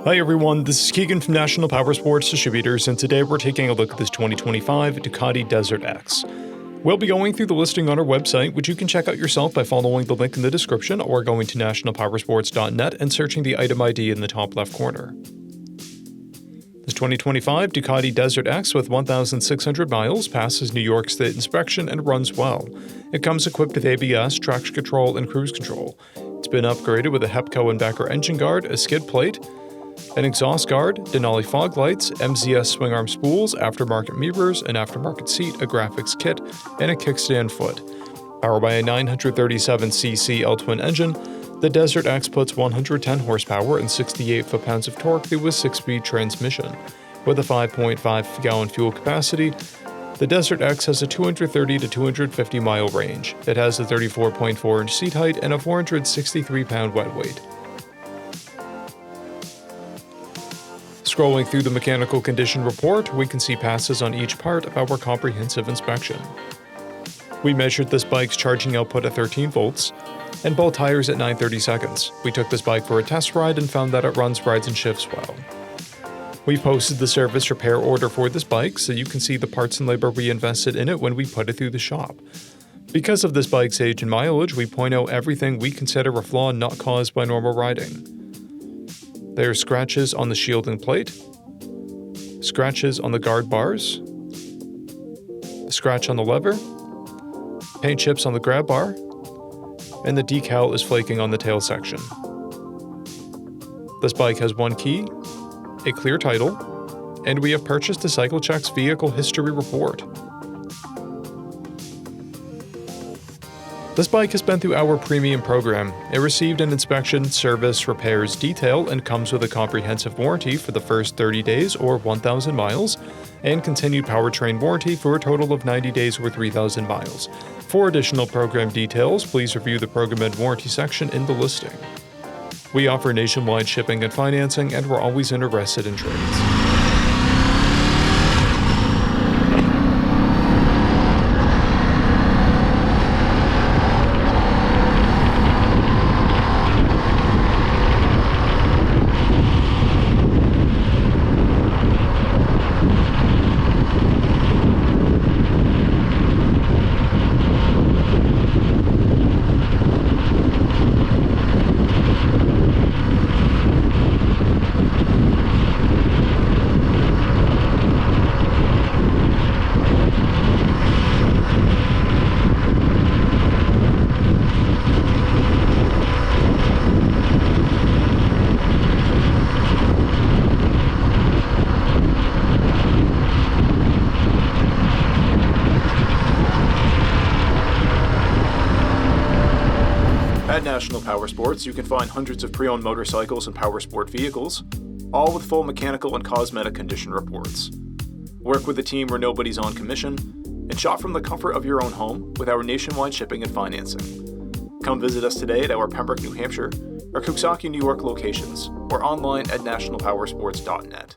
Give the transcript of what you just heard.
Hi everyone, this is Keegan from National Powersports Distributors, and today we're taking a look at this 2025 Ducati Desert X. We'll be going through the listing on our website, which you can check out yourself by following the link in the description or going to nationalpowersports.net and searching the item ID in the top left corner. This 2025 Ducati Desert X with 1,600 miles passes New York State inspection and runs well. It comes equipped with ABS, traction control, and cruise control. It's been upgraded with a Hepco and Becker engine guard, a skid plate, an exhaust guard, Denali fog lights, MZS swing arm spools, aftermarket mirrors, an aftermarket seat, a graphics kit, and a kickstand foot. Powered by a 937cc L-twin engine, the Desert X puts 110 horsepower and 68 foot-pounds of torque through a 6-speed transmission. With a 5.5-gallon fuel capacity, the Desert X has a 230 to 250 mile range. It has a 34.4-inch seat height and a 463-pound wet weight. Scrolling through the mechanical condition report, we can see passes on each part of our comprehensive inspection. We measured this bike's charging output at 13 volts and both tires at 9/30 seconds. We took this bike for a test ride and found that it runs, rides, and shifts well. We posted the service repair order for this bike so you can see the parts and labor we invested in it when we put it through the shop. Because of this bike's age and mileage, we point out everything we consider a flaw not caused by normal riding. There are scratches on the shielding plate, scratches on the guard bars, a scratch on the lever, paint chips on the grab bar, and the decal is flaking on the tail section. This bike has one key, a clear title, and we have purchased a CycleCheck's vehicle history report. This bike has been through our premium program. It received an inspection, service, repairs, detail, and comes with a comprehensive warranty for the first 30 days or 1,000 miles, and continued powertrain warranty for a total of 90 days or 3,000 miles. For additional program details, please review the program and warranty section in the listing. We offer nationwide shipping and financing, and we're always interested in trades. At National Powersports, you can find hundreds of pre-owned motorcycles and powersport vehicles, all with full mechanical and cosmetic condition reports. Work with a team where nobody's on commission, and shop from the comfort of your own home with our nationwide shipping and financing. Come visit us today at our Pembroke, New Hampshire, or Coxsackie, New York locations, or online at nationalpowersports.net.